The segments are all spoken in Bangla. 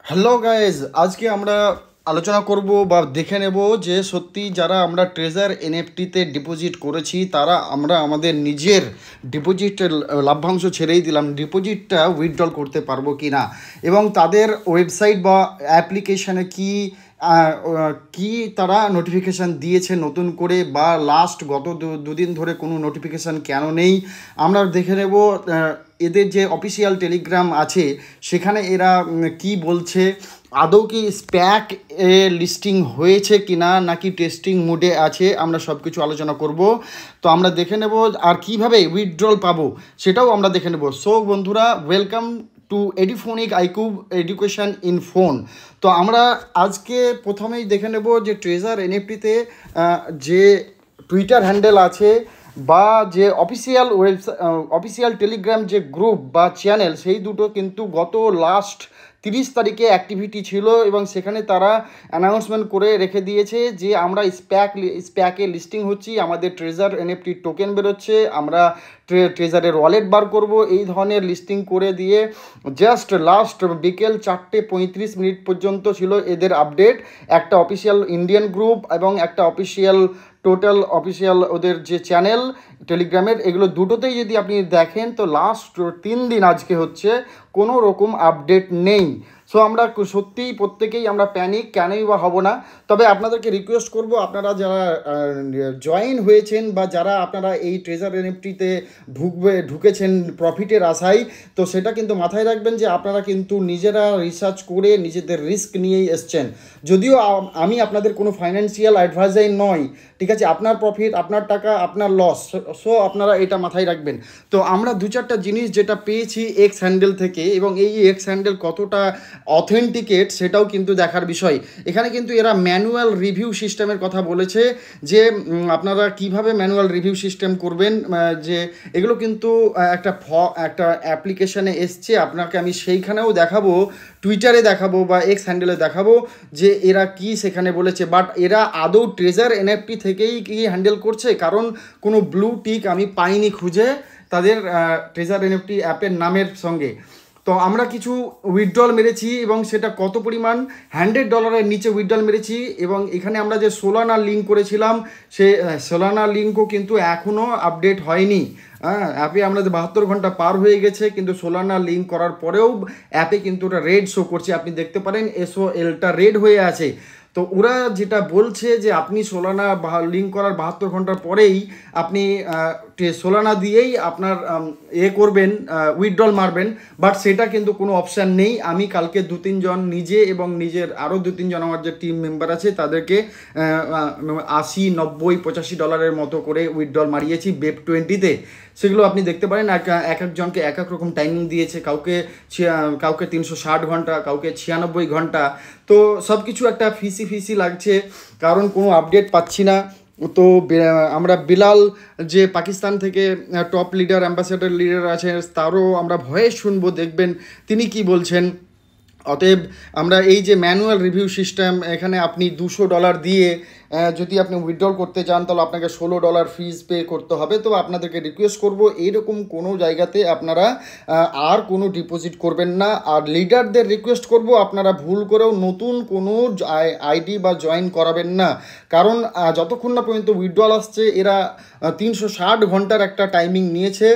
হ্যালো গাইজ, আজকে আমরা আলোচনা করব বা দেখে নেব যে সত্যি যারা আমরা ট্রেজার এনএফটিতে ডিপোজিট করেছি তারা আমরা আমাদের নিজের ডিপোজিটের লাভ্যাংশ ছেড়েই দিলাম, ডিপোজিটটা উইথড্রল করতে পারবো কি না, এবং তাদের ওয়েবসাইট বা অ্যাপ্লিকেশানে কি তারা নোটিফিকেশান দিয়েছে নতুন করে, বা লাস্ট গত দুদিন ধরে কোনো নোটিফিকেশান কেন নেই আমরা দেখে নেব। এদের যে অফিসিয়াল টেলিগ্রাম আছে সেখানে এরা কি বলছে, আদৌ কি স্প্যাক লিস্টিং হয়েছে কি না, নাকি টেস্টিং মোডে আছে, আমরা সব কিছু আলোচনা করব। তো আমরা দেখে নেব আর কিভাবে উইথড্রল পাবো সেটাও আমরা দেখে নেব। সো বন্ধুরা, ওয়েলকাম টু এডিফোনিক আইকিউব এডুকেশন ইন ফোন। তো আমরা আজকে প্রথমেই দেখে নেব যে ট্রেজার এনএফটিতে যে টুইটার হ্যান্ডেল আছে বা যে অফিসিয়াল টেলিগ্রাম যে গ্রুপ বা চ্যানেল, সেই দুটো কিন্তু গত লাস্ট 30 তারিখে অ্যাক্টিভিটি ছিল এবং সেখানে তারা অ্যানাউন্সমেন্ট করে রেখে দিয়েছে যে আমরা স্প্যাকে লিস্টিং হচ্ছি, আমাদের ট্রেজার এনএফটি টোকেন বেরোচ্ছে, আমরা ট্রেজারের ওয়ালেট বার করব, এই ধরনের লিস্টিং করে দিয়ে জাস্ট লাস্ট বিকেল 4:35 পর্যন্ত ছিল এদের আপডেট। একটা অফিসিয়াল ইন্ডিয়ান গ্রুপ এবং একটা অফিসিয়াল টোটাল অফিসিয়াল ওদের যে চ্যানেল টেলিগ্রামের, এগুলো দুটোতেই যদি আপনি দেখেন তো লাস্ট 3 দিন আজকে হচ্ছে কোনো রকম আপডেট নেই। সো আমরা সত্যিই প্রত্যেকেই আমরা প্যানিক, কেনই বা হব না। তবে আপনাদেরকে রিকোয়েস্ট করব, আপনারা যারা জয়েন হয়েছেন বা যারা আপনারা এই ট্রেজার এনএফটিতে ঢুকেছেন প্রফিটের আশায়, তো সেটা কিন্তু মাথায় রাখবেন যে আপনারা কিন্তু নিজেরা রিসার্চ করে নিজেদের রিস্ক নিয়েই এসছেন। যদিও আমি আপনাদের কোনো ফাইন্যান্সিয়াল অ্যাডভাইজার নয়, ঠিক আছে, আপনার প্রফিট, আপনার টাকা, আপনার লস, সো আপনারা এটা মাথায় রাখবেন। তো আমরা 2-4টা জিনিস যেটা পেয়েছি এক্স হ্যান্ডেল থেকে, এবং এই এক্স হ্যান্ডেল কতটা অথেন্টিকেট সেটাও কিন্তু দেখার বিষয়। এখানে কিন্তু এরা ম্যানুয়াল রিভিউ সিস্টেমের কথা বলেছে যে আপনারা কিভাবে ম্যানুয়াল রিভিউ সিস্টেম করবেন, যে এগুলো কিন্তু একটা অ্যাপ্লিকেশানে এসছে, আপনাকে আমি সেইখানেও দেখাবো, টুইটারে দেখাবো বা এক্স হ্যান্ডেলে দেখাবো যে এরা কি সেখানে বলেছে। বাট এরা আদৌ ট্রেজার এনএফটি থেকেই কি হ্যান্ডেল করছে, কারণ কোনো ব্লু টিক আমি পাইনি খুঁজে তাদের ট্রেজার এনএফটি অ্যাপের নামের সঙ্গে। তো আমরা কিছু উইথড্রল মেরেছি এবং সেটা কত পরিমাণ, $100 নিচে উইথড্রল মেরেছি, এবং এখানে আমরা যে সোলানা লিঙ্ক করেছিলাম সে সোলানা লিঙ্কও কিন্তু এখনও আপডেট হয়নি। হ্যাঁ, অ্যাপে আমাদের 72 ঘন্টা পার হয়ে গেছে, কিন্তু সোলানা লিঙ্ক করার পরেও অ্যাপে কিন্তু ওটা রেড শো করছে, আপনি দেখতে পারেন SOLটা রেড হয়ে আছে। তো ওরা যেটা বলছে যে আপনি সোলানা লিঙ্ক করার 72 ঘন্টার পরেই আপনি সোলানা দিয়েই আপনার করবেন, উইথড্রল মারবেন, বাট সেটা কিন্তু কোনো অপশান নেই। আমি কালকে 2-3 জন নিজে এবং নিজের আরও 2-3 জন আমার যে টিম মেম্বার আছে তাদেরকে $80, $90, $85 মতো করে উইথড্রল মারিয়েছি BEP20-তে। সেগুলো আপনি দেখতে পারেন, এক একজনকে এক এক রকম টাইমিং দিয়েছে, কাউকে 360 ঘন্টা, কাউকে 96 ঘন্টা। তো সব কিছু একটা ফিসি লাগছে, কারণ কোনো আপডেট পাচ্ছি না। তো আমরা বিলাল যে পাকিস্তান থেকে টপ লিডার, অ্যাম্বাসেডার লিডার আছে, তারও আমরা ভয়েস শুনবো, দেখবেন তিনি কি বলছেন। অতএব আমরা এই যে ম্যানুয়াল রিভিউ সিস্টেম, এখানে আপনি $200 দিয়ে যদি আপনি উইথড্রল করতে চান তাহলে আপনাকে $16 ফিজ পে করতে হবে। তো আপনাদেরকে রিকোয়েস্ট করব এইরকম কোনো জায়গাতে আপনারা আর কোনো ডিপোজিট করবেন না। আর লিডারদের রিকোয়েস্ট করব আপনারা ভুল করেও নতুন কোনো আইডি বা জয়েন করাবেন না, কারণ যতক্ষণ না পর্যন্ত উইথড্রল আসছে এরা 360 ঘন্টার একটা টাইমিং নিয়েছে।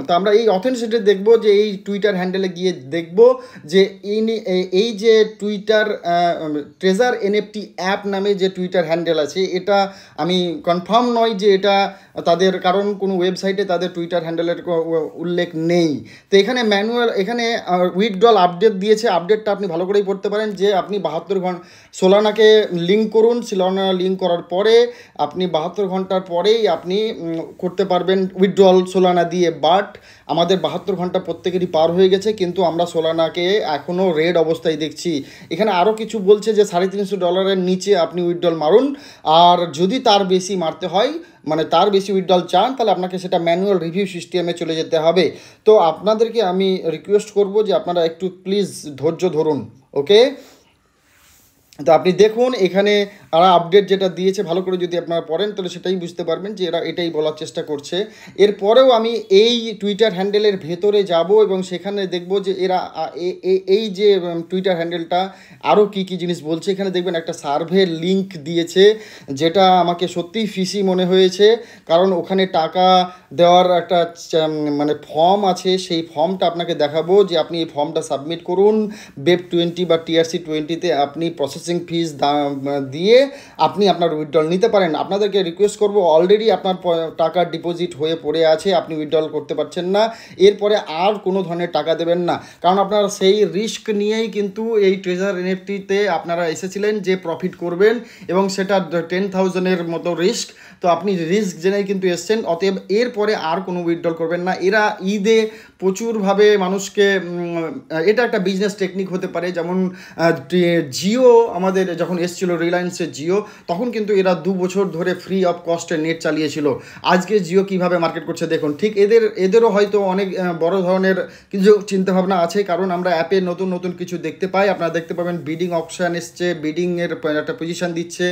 তো আমরা এই অথেন্টিসিটি দেখব, যে এই টুইটার হ্যান্ডেলে গিয়ে দেখব যে এই যে টুইটার ট্রেজার এনএফটি অ্যাপ নামে যে টুইটার হ্যান্ডেল আছে, এটা আমি কনফার্ম নয় যে এটা তাদের, কারণ কোনো ওয়েবসাইটে তাদের টুইটার হ্যান্ডেলের উল্লেখ নেই। তো এখানে এখানে উইথড্রল আপডেট দিয়েছে, আপডেটটা আপনি ভালো করেই পড়তে পারেন, যে আপনি 72 ঘন্টা সোলানাকে লিঙ্ক করুন, সোলানা লিঙ্ক করার পরে আপনি 72 ঘন্টার পরেই আপনি করতে পারবেন উইথড্রল সোলানা দিয়ে। বাট আমাদের 72 ঘন্টা প্রত্যেকেরই পার হয়ে গেছে, কিন্তু আমরা সোলানাকে এখনও রেড অবস্থায় দেখছি। এখানে আরও কিছু বলছে যে $350 নিচে আপনি উইথড্রল মারুন, আর যদি তার বেশি মারতে হয়, মানে তার বেশি উইথড্রল চান, তাহলে আপনাকে সেটা ম্যানুয়াল রিভিউ সিস্টেমে চলে যেতে হবে। তো আপনাদেরকে আমি রিকোয়েস্ট করব যে আপনারা একটু প্লিজ ধৈর্য ধরুন, ওকে। তো আপনি দেখুন এখানে এরা আপডেট যেটা দিয়েছে, ভালো করে যদি আপনারা পড়েন তাহলে সেটাই বুঝতে পারবেন যে এরা এটাই বলার চেষ্টা করছে। এরপরেও আমি এই টুইটার হ্যান্ডেলের ভেতরে যাব এবং সেখানে দেখব যে এরা এই যে টুইটার হ্যান্ডেলটা আরও কী কী জিনিস বলছে। এখানে দেখবেন একটা সার্ভে লিঙ্ক দিয়েছে, যেটা আমাকে সত্যিই ফিসি মনে হয়েছে, কারণ ওখানে টাকা দেওয়ার একটা মানে ফর্ম আছে। সেই ফর্মটা আপনাকে দেখাবো যে আপনি এই ফর্মটা সাবমিট করুন BEP20 বা TRC20-তে আপনি প্রসেসিং ফিস দিয়ে আপনি আপনার উইথড্রল নিতে পারেন। আপনাদেরকে রিকোয়েস্ট করব, অলরেডি আপনার টাকা ডিপোজিট হয়ে পড়ে আছে, আপনি উইথড্রল করতে পারছেন না, এরপরে আর কোনো ধরনের টাকা দেবেন না, কারণ আপনারা সেই রিস্ক নিয়েই কিন্তু এই ট্রেজার এনএফটিতে আপনারা এসেছিলেন যে প্রফিট করবেন, এবং সেটা 10,000-এর মতো রিস্ক। তো আপনি রিস্ক জেনেই কিন্তু এসছেন, অতএব এরপরে আর কোনো উইথড্রল করবেন না। এরা ঈদে প্রচুরভাবে মানুষকে, এটা একটা বিজনেস টেকনিক হতে পারে, যেমন জিও আমাদের যখন এসছিল, রিলায়েন্সের জিও, তখন কিন্তু এরা 2 বছর ধরে ফ্রি অফ কস্টে নেট চালিয়েছিল। আজকে জিও কিভাবে মার্কেট করছে দেখুন। ঠিক এদেরও হয়তো অনেক বড় ধরনের কিছু চিন্তাভাবনা আছে, কারণ আমরা অ্যাপে নতুন নতুন কিছু দেখতে পাই। আপনারা দেখতে পাবেন বিডিং অপশান এসছে, বিডিংয়ের একটা পজিশান দিচ্ছে।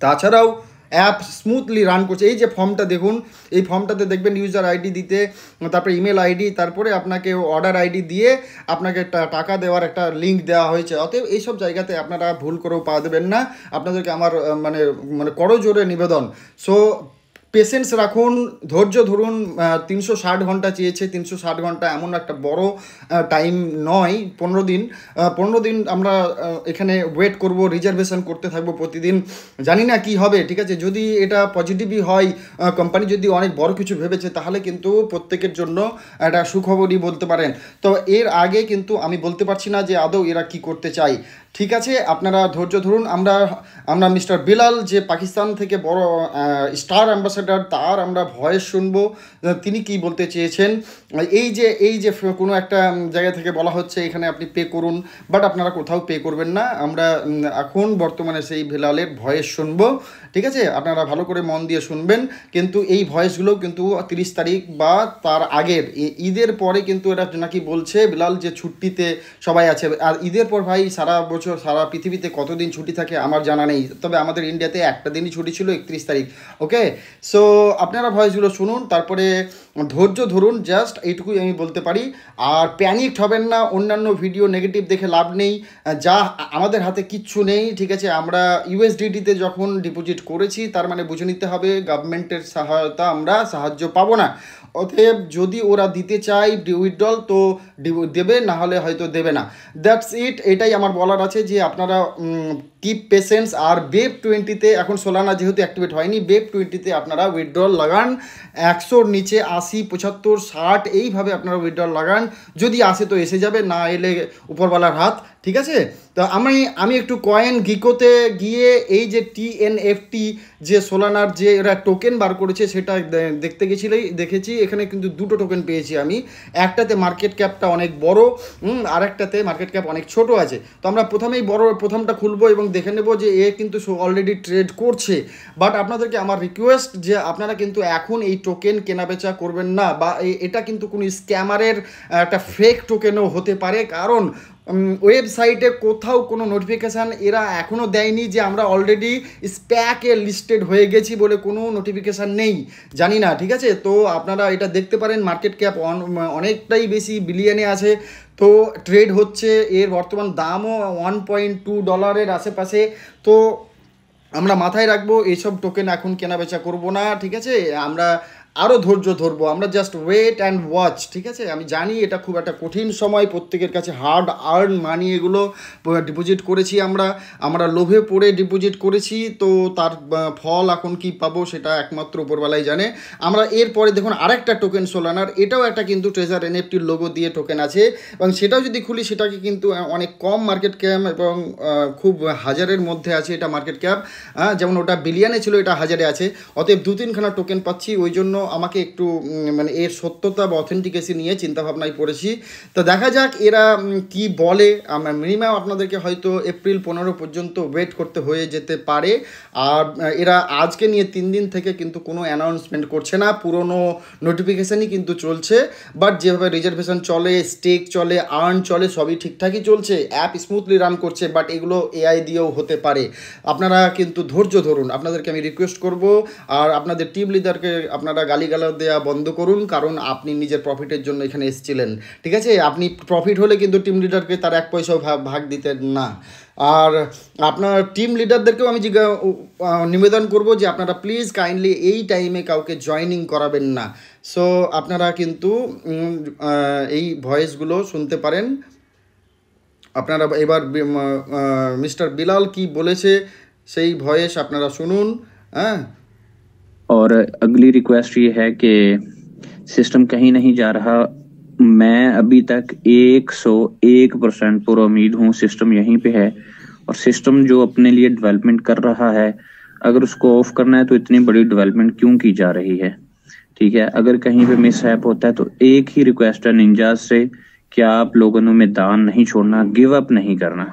তাছাড়াও অ্যাপ স্মুথলি রান করছে। এই যে ফর্মটা দেখুন, এই ফর্মটাতে দেখবেন ইউজার আইডি দিতে, তারপরে ইমেল আইডি, তারপরে আপনাকে অর্ডার আইডি দিয়ে আপনাকে টাকা দেওয়ার একটা লিঙ্ক দেওয়া হয়েছে। অতএব এইসব জায়গাতে আপনারা ভুল করেও পা দেবেন না। আপনাদেরকে আমার মানে মানে করজোরে নিবেদন। সো পেশেন্স রাখুন, ধৈর্য ধরুন। 360 ঘন্টা চেয়েছে, 360 ঘন্টা এমন একটা বড় টাইম নয়। 15 দিন, 15 দিন আমরা এখানে ওয়েট করব, রিজার্ভেশন করতে থাকবো প্রতিদিন। জানি না কি হবে, ঠিক আছে। যদি এটা পজিটিভই হয়, কোম্পানি যদি অনেক বড় কিছু ভেবেছে, তাহলে কিন্তু প্রত্যেকের জন্য একটা সুখবরই বলতে পারেন। তো এর আগে কিন্তু আমি বলতে পারছি না যে আদৌ এরা কি করতে চায়। ঠিক আছে, আপনারা ধৈর্য ধরুন। আমরা মিস্টার বিলাল, যে পাকিস্তান থেকে বড় স্টার অ্যাম্বাসেডর, তার আমরা ভয়েস শুনবো তিনি কি বলতে চেয়েছেন। এই যে কোনো একটা জায়গা থেকে বলা হচ্ছে এখানে আপনি পে করুন, বাট আপনারা কোথাও পে করবেন না। আমরা এখন বর্তমানে সেই বিলালের ভয়েস শুনবো, ঠিক আছে। আপনারা ভালো করে মন দিয়ে শুনবেন, কিন্তু এই ভয়েসগুলো কিন্তু 30 তারিখ বা তার আগের ঈদের পরে কিন্তু এরা নাকি বলছে বিলাল যে ছুটিতে সবাই আছে। আর ঈদের পর ভাই সারা বছর সারা পৃথিবীতে কতদিন ছুটি থাকে আমার জানা নেই, তবে আমাদের ইন্ডিয়াতে একটা দিনই ছুটি ছিল, 31 তারিখ। ওকে, সো আপনারা ভয়েসগুলো শুনুন, তারপরে ধৈর্য ধরুন, জাস্ট এইটুকুই আমি বলতে পারি। আর প্যানিকড হবেন না, অন্যান্য ভিডিও নেগেটিভ দেখে লাভ নেই, যা আমাদের হাতে কিচ্ছু নেই, ঠিক আছে। আমরা ইউএসডিটিতে যখন ডিপোজিট করেছি, তার মানে বুঝে নিতে হবে গভর্নমেন্টের সহায়তা আমরা সাহায্য পাবো না। অতএব যদি ওরা দিতে চায় উইথড্রল তো দেবে, না হলে হয়তো দেবে না। দ্যাটস ইট, এটাই আমার বলার আছে, যে আপনারা কিপ পেশেন্স। আর BEP20-তে এখন সোলানা যেহেতু অ্যাক্টিভেট হয়নি, BEP20-তে আপনারা উইথড্রল লাগান 100-র নিচে, 80, 75, 60 এইভাবে আপনারা উইথড্রল লাগান। যদি আসে তো এসে যাবে, না এলে উপরওয়ালার হাত, ঠিক আছে। তো আমি একটু কয়েন গিকোতে গিয়ে এই যে TNFT যে সোলানার যে এরা টোকেন বার করেছে সেটা দেখতে দেখেছি। এখানে কিন্তু দুটো টোকেন পেয়েছি আমি, একটাতে মার্কেট ক্যাপটা অনেক বড়, আরেকটাতে মার্কেট ক্যাপ অনেক ছোট আছে। তো আমরা প্রথমটা খুলবো এবং দেখে নেব যে এ কিন্তু অলরেডি ট্রেড করছে। বাট আপনাদেরকে আমার রিকোয়েস্ট যে আপনারা কিন্তু এখন এই টোকেন কেনাবেচা করবেন না, বা এটা কিন্তু কোনো স্ক্যামারের একটা ফেক টোকেনও হতে পারে, কারণ ওয়েবসাইটে কোথাও কোনো নোটিফিকেশান এরা এখনও দেয়নি যে আমরা অলরেডি স্প্যাকে লিস্টেড হয়ে গেছি বলে কোনো নোটিফিকেশান নেই, জানি না, ঠিক আছে। তো আপনারা এটা দেখতে পারেন, মার্কেট ক্যাপ অনেকটাই বেশি বিলিয়নে আছে। তো ট্রেড হচ্ছে, এর বর্তমান দামও $1.2 আশেপাশে। তো আমরা মাথায় রাখবো এইসব টোকেন এখন কেনাবেচা করব না, ঠিক আছে। আমরা আরও ধৈর্য ধরবো, আমরা জাস্ট ওয়েট অ্যান্ড ওয়াচ, ঠিক আছে। আমি জানি এটা খুব একটা কঠিন সময়, প্রত্যেকের কাছে হার্ড আর্ন মানি এগুলো ডিপোজিট করেছি আমরা লোভে পড়ে ডিপোজিট করেছি। তো তার ফল এখন কি পাবো সেটা একমাত্র উপরওয়ালাই জানে। আমরা এরপরে দেখুন আরেকটা টোকেন সোলানার, এটাও একটা কিন্তু ট্রেজার এনএফটির লোগো দিয়ে টোকেন আছে, এবং সেটাও যদি খুলি সেটাকে কিন্তু অনেক কম মার্কেট ক্যাপ, এবং খুব হাজারের মধ্যে আছে এটা মার্কেট ক্যাপ। যেমন ওটা বিলিয়নে ছিল, এটা হাজারে আছে। অতএব 2-3খানা টোকেন পাচ্ছি, ওই জন্য আমাকে একটু মানে এর সত্যতা বা অথেন্টিকেসি নিয়ে চিন্তাভাবনায় পড়েছি। তো দেখা যাক এরা কি বলে। মিনিমাম আপনাদেরকে হয়তো এপ্রিল 15 পর্যন্ত ওয়েট করতে হয়ে যেতে পারে। আর এরা আজকে নিয়ে 3 দিন থেকে কিন্তু কোনো অ্যানাউন্সমেন্ট করছে না, পুরনো নোটিফিকেশানই কিন্তু চলছে। বাট যেভাবে রিজার্ভেশন চলে, স্টেক চলে, আর্ন চলে, সবই ঠিকঠাকই চলছে, অ্যাপ স্মুথলি রান করছে। বাট এগুলো এআই দিয়েও হতে পারে। আপনারা কিন্তু ধৈর্য ধরুন, আপনাদেরকে আমি রিকোয়েস্ট করব। আর আপনাদের টিম লিডারকে আপনারা গালিগালাজ দেওয়া বন্ধ করুন, কারণ আপনি নিজের প্রফিটের জন্য এখানে এসেছিলেন, ঠিক আছে? আপনি প্রফিট হলে কিন্তু টিম লিডারকে তার 1 পয়সাও ভাগ দিতেন না। আর আপনার টিম লিডারদেরকেও আমি নিবেদন করব যে আপনারা প্লিজ কাইন্ডলি এই টাইমে কাউকে জয়েনিং করাবেন না। সো আপনারা কিন্তু এই ভয়েসগুলো শুনতে পারেন। আপনারা এবার মিস্টার বিলাল কি বলেছে সেই ভয়েস আপনারা শুনুন। হ্যাঁ, और अगली रिक्वेस्ट ये है कि सिस्टम कहीं नहीं जा रहा। मैं अभी तक 101% पूरा उम्मीद हूँ सिस्टम यहीं पे है, और सिस्टम जो अपने लिए डेवलपमेंट कर रहा है, अगर उसको ऑफ करना है तो इतनी बड़ी डेवलपमेंट क्यों की जा रही है? ठीक है, अगर कहीं पे मिसहैप होता है तो एक ही रिक्वेस्ट है निंजास से कि आप लोगों ने मैदान नहीं छोड़ना, गिव अप नहीं करना।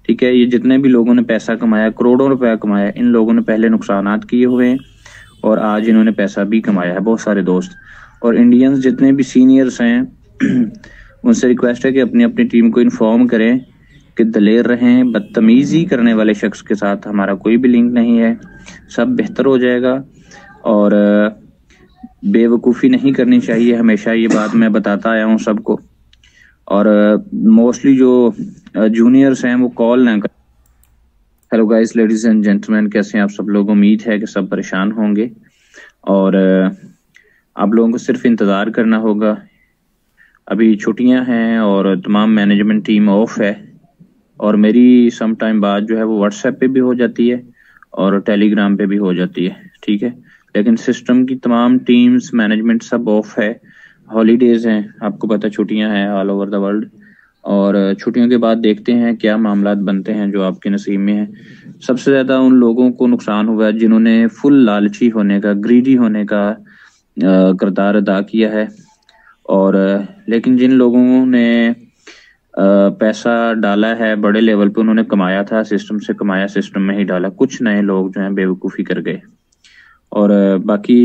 ठीक है, ये जितने भी लोगों ने पैसा कमाया, करोड़ों रुपया कमाया, इन लोगों ने पहले नुकसानात किए हुए हैं और आज इन्होंने पैसा भी कमाया है, बहुत सारे दोस्त। और इंडियंस जितने भी सीनियर्स हैं उनसे रिक्वेस्ट है कि अपनी अपनी टीम को इन्फॉर्म करें कि दलेर रहें, बदतमीजी करने वाले शख्स के साथ हमारा कोई भी लिंक नहीं है, सब बेहतर हो जाएगा। और बेवकूफ़ी नहीं करनी चाहिए, हमेशा ये बात मैं बताता आया हूँ सबको। और मोस्टली जो जूनियर्स हैं वो कॉल ना कर। Hello guys, ladies and gentleman, कैसे हैं आप सब लोग? उम्मीद है कि सब परेशान होंगे और आप लोगों को सिर्फ इंतज़ार करना होगा। अभी छुट्टियां हैं और तमाम मैनेजमेंट टीम ऑफ है, और मेरी सम टाइम बाद जो है वो व्हाट्सएप पे भी हो जाती है और टेलीग्राम पे भी हो जाती है। ठीक है, लेकिन सिस्टम की तमाम टीम्स, मैनेजमेंट सब ऑफ है, हॉलीडेज हैं, आपको पता छुट्टियां हैं ऑल ओवर द वर्ल्ड। और छुट्टियों के बाद देखते हैं क्या मामलात बनते हैं जो आपके नसीब में है। सबसे ज़्यादा उन लोगों को नुकसान हुआ है जिन्होंने फुल लालची होने का, ग्रीडी होने का किरदार अदा किया है। और लेकिन जिन लोगों ने पैसा डाला है बड़े लेवल पे, उन्होंने कमाया था, सिस्टम से कमाया, सिस्टम में ही डाला। कुछ नए लोग जो हैं बेवकूफ़ी कर गए। और बाकी